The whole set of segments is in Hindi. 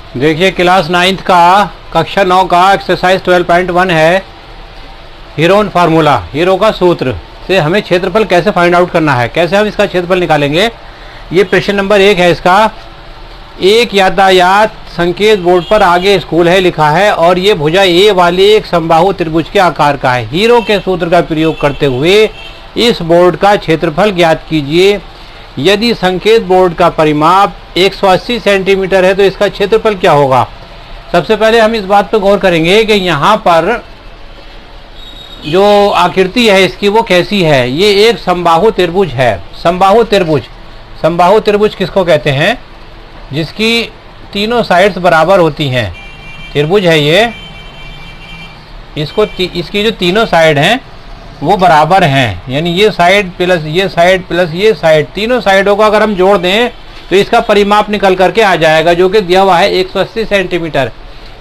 देखिए क्लास 9th का कक्षा 9 का एक्सरसाइज 12.1 है हीरोन फार्मूला। हीरो का सूत्र से हमें क्षेत्रफल कैसे फाइंड आउट करना है, कैसे हम इसका क्षेत्रफल निकालेंगे। ये प्रश्न नंबर 1 है। इसका एक यातायात संकेत बोर्ड पर आगे स्कूल है लिखा है और ये भुजा ए वाले एक समबाहु त्रिभुज के आकार का है। हीरो के सूत्र का प्रयोग करते हुए इस बोर्ड का क्षेत्रफल ज्ञात कीजिए। यदि संकेत बोर्ड का परिमाप 180 सेंटीमीटर है तो इसका क्षेत्रफल क्या होगा। सबसे पहले हम इस बात पर गौर करेंगे कि यहाँ पर जो आकृति है इसकी वो कैसी है। ये एक समबाहु त्रिभुज है। समबाहु त्रिभुज किसको कहते हैं? जिसकी तीनों साइड्स बराबर होती हैं। त्रिभुज है ये, इसकी जो तीनों साइड हैं वो बराबर हैं, यानी ये साइड प्लस ये साइड, तीनों साइडों को अगर हम जोड़ दें तो इसका परिमाप निकल करके आ जाएगा, जो कि दिया हुआ है 180 सेंटीमीटर।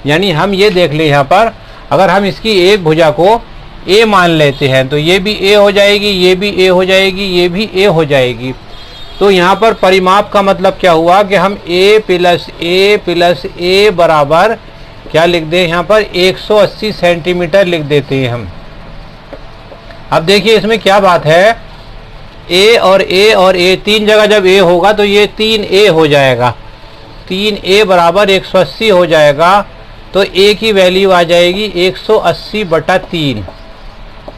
यानी हम ये देख लें, यहाँ पर अगर हम इसकी एक भुजा को ए मान लेते हैं तो ये भी ए हो जाएगी, ये भी ए हो जाएगी, ये भी ए हो जाएगी। तो यहाँ पर परिमाप का मतलब क्या हुआ कि हम ए प्लस ए बराबर क्या लिख दें, यहाँ पर 180 सेंटीमीटर लिख देते हैं हम। अब देखिए इसमें क्या बात है, ए और ए तीन जगह जब ए होगा तो ये 3a हो जाएगा। 3a बराबर 180 हो जाएगा तो a की वैल्यू आ जाएगी 180/3।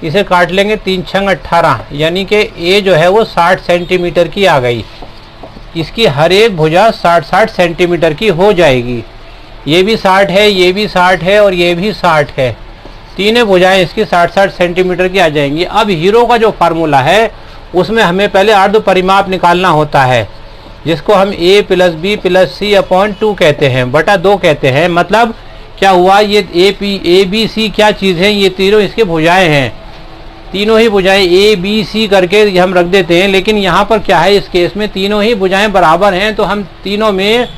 इसे काट लेंगे, 3 छंग 18, यानी कि a जो है वो 60 सेंटीमीटर की आ गई। इसकी हर एक भुजा 60 सेंटीमीटर की हो जाएगी। ये भी 60 है, ये भी 60 है और ये भी 60 है। तीनों भुजाएं इसकी 60 सेंटीमीटर की आ जाएंगी। अब हीरो का जो फार्मूला है उसमें हमें पहले अर्ध परिमाप निकालना होता है, जिसको हम a plus B plus C upon 2 कहते हैं, बटा 2 कहते हैं। मतलब क्या हुआ, ये ए बी सी क्या चीज़ है, ये तीनों इसके भुजाएं हैं। तीनों ही भुजाएं ए बी सी करके हम रख देते हैं, लेकिन यहाँ पर क्या है, इस केस में तीनों ही भुजाएं बराबर हैं तो हम तीनों में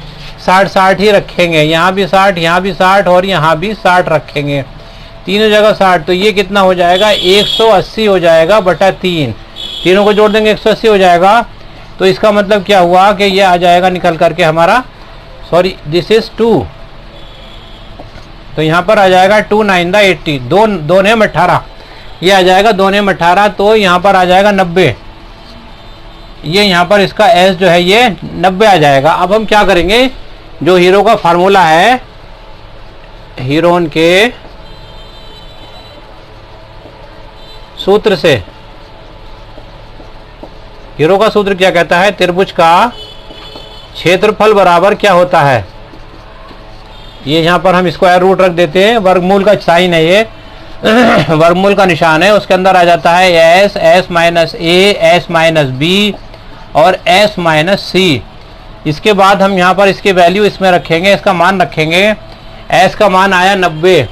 60 ही रखेंगे। यहाँ भी 60, यहाँ भी 60 और यहाँ भी 60 रखेंगे, तीनों जगह 60। तो ये कितना हो जाएगा, 180 हो जाएगा बटा 3। तीनों को जोड़ देंगे 180 हो जाएगा। तो इसका मतलब क्या हुआ कि ये आ जाएगा निकल करके हमारा, सॉरी दिस इज 2, तो यहाँ पर आ जाएगा 2 9 80, 2 ने 18, ये आ जाएगा 2 ने 18, तो यहाँ पर आ जाएगा 90। ये यहाँ पर इसका एस जो है ये 90 आ जाएगा। अब हम क्या करेंगे, जो हीरो का फार्मूला है, हीरोन के सूत्र से, हीरो का सूत्र क्या कहता है, त्रिभुज का क्षेत्रफल बराबर क्या होता है। ये यहाँ पर हम स्क्वायर रूट रख देते हैं, वर्गमूल का साइन है ये वर्गमूल का निशान है, उसके अंदर आ जाता है एस माइनस ए, एस माइनस बी और एस माइनस सी। इसके बाद हम यहाँ पर इसकी वैल्यू इसमें रखेंगे, इसका मान रखेंगे। एस का मान आया 90,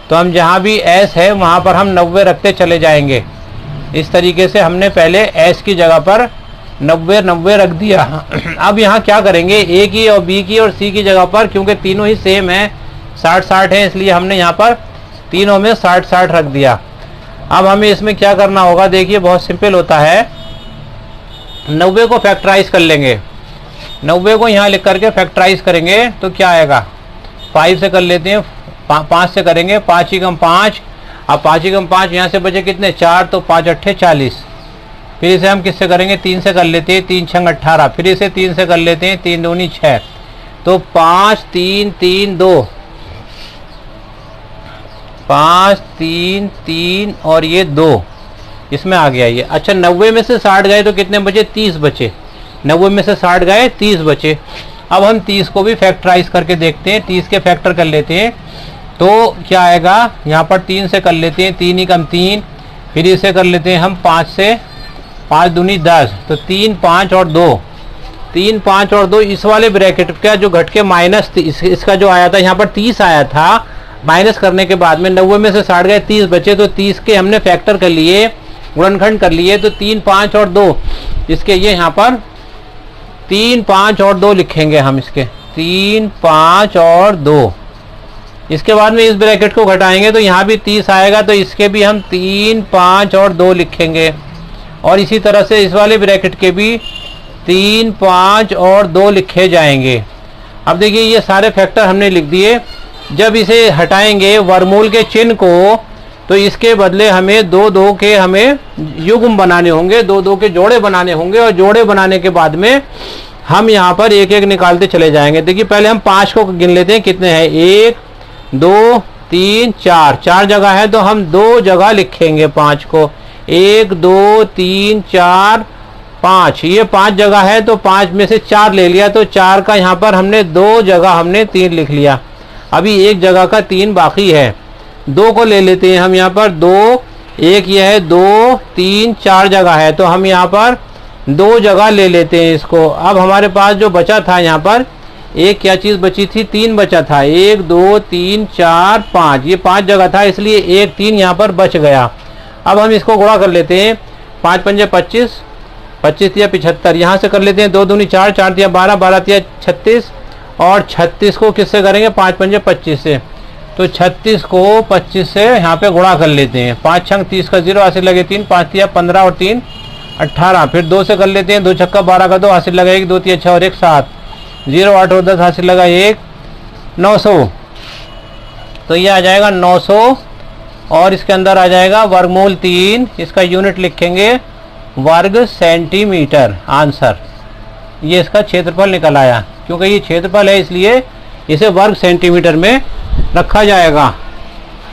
तो हम जहाँ भी एस है वहाँ पर हम 90 रखते चले जाएंगे। इस तरीके से हमने पहले एस की जगह पर 90 रख दिया। अब यहाँ क्या करेंगे, ए की और बी की और सी की जगह पर, क्योंकि तीनों ही सेम है, 60 है, इसलिए हमने यहाँ पर तीनों में 60 रख दिया। अब हमें इसमें क्या करना होगा, देखिए बहुत सिंपल होता है। 90 को फैक्टराइज कर लेंगे, 90 को यहाँ लिख करके फैक्टराइज करेंगे तो क्या आएगा, 5 से कर लेते हैं, 5 से करेंगे, 5 ही कम 5। अब 5 ही कम 5, यहाँ से बचे कितने, 4, तो 5 8 40। फिर इसे हम किससे करेंगे, 3 से कर लेते हैं, 3 छंग 18। फिर इसे 3 से कर लेते हैं, 3 दूनी 6, तो 5 3 3 2, 5 3 3 और ये 2 इसमें आ गया ये। अच्छा 90 में से 60 गए तो कितने बचे, 30 बचे। 90 में से 60 गए, 30 बचे। अब हम 30 को भी फैक्टराइज करके देखते हैं, 30 के फैक्टर कर लेते हैं तो क्या आएगा, यहाँ पर 3 से कर लेते हैं, 3 ही कम 3। फिर इसे कर लेते हैं हम 5 से, 5 दूनी 10, तो 3 5 और 2, 3 5 और 2। इस वाले ब्रैकेट का जो घट के माइनस इसका जो आया था, यहाँ पर 30 आया था, माइनस करने के बाद में 90 में से 60 गए, 30 बचे, तो 30 के हमने फैक्टर कर लिए, गुणनखंड कर लिए, तो 3 5 और 2 इसके, ये यहाँ पर 3 5 और 2 लिखेंगे हम इसके, 3 5 और 2। इसके बाद में इस ब्रैकेट को घटाएंगे तो यहाँ भी 30 आएगा, तो इसके भी हम 3 5 और 2 लिखेंगे। और इसी तरह से इस वाले ब्रैकेट के भी 3 5 और 2 लिखे जाएंगे। अब देखिए ये सारे फैक्टर हमने लिख दिए। जब इसे हटाएंगे वर्गमूल के चिन्ह को, तो इसके बदले हमें दो दो के हमें युग्म बनाने होंगे, दो दो के जोड़े बनाने होंगे, और जोड़े बनाने के बाद में हम यहाँ पर एक एक निकालते चले जाएंगे। देखिए पहले हम 5 को गिन लेते हैं, कितने हैं, 1 2 3 4, 4 जगह है तो हम 2 जगह लिखेंगे 5 को, 1 2 3 4 5, ये 5 जगह है तो 5 में से 4 ले लिया, तो 4 का यहाँ पर हमने 2 जगह हमने 3 लिख लिया। अभी एक जगह का 3 बाकी है, 2 को ले लेते हैं हम यहाँ पर, 2 1 ये है, 2 3 4 जगह है तो हम यहाँ पर 2 जगह ले लेते हैं इसको। अब हमारे पास जो बचा था यहाँ पर एक क्या चीज़ बची थी, 3 बचा था, 1 2 3 4 5, ये 5 जगह था इसलिए 1 3 यहाँ पर बच गया। अब हम इसको गुणा कर लेते हैं, 5 पंजे 25, 25 तिया 75, यहाँ से कर लेते हैं, 2 दूनी 4, 4 तिया 12, 12 तिया 36, और 36 को किससे करेंगे, 5 पंजे 25 से, तो 36 को 25 से यहाँ पे गुणा कर लेते हैं। 5 छंग 30 का 0, हासिल लगे 3, 5 तिया 15 और 3 18, फिर 2 से कर लेते हैं, 2 छक्का 12 का 2, हासिल लगा 1, 2 तिया 6 और 1 7, 0 8 और 10, हासिल लगा 1 900, तो ये आ जाएगा 900, और इसके अंदर आ जाएगा वर्गमूल 3, इसका यूनिट लिखेंगे वर्ग सेंटीमीटर। आंसर ये इसका क्षेत्रफल निकल आया, क्योंकि ये क्षेत्रफल है इसलिए इसे वर्ग सेंटीमीटर में रखा जाएगा।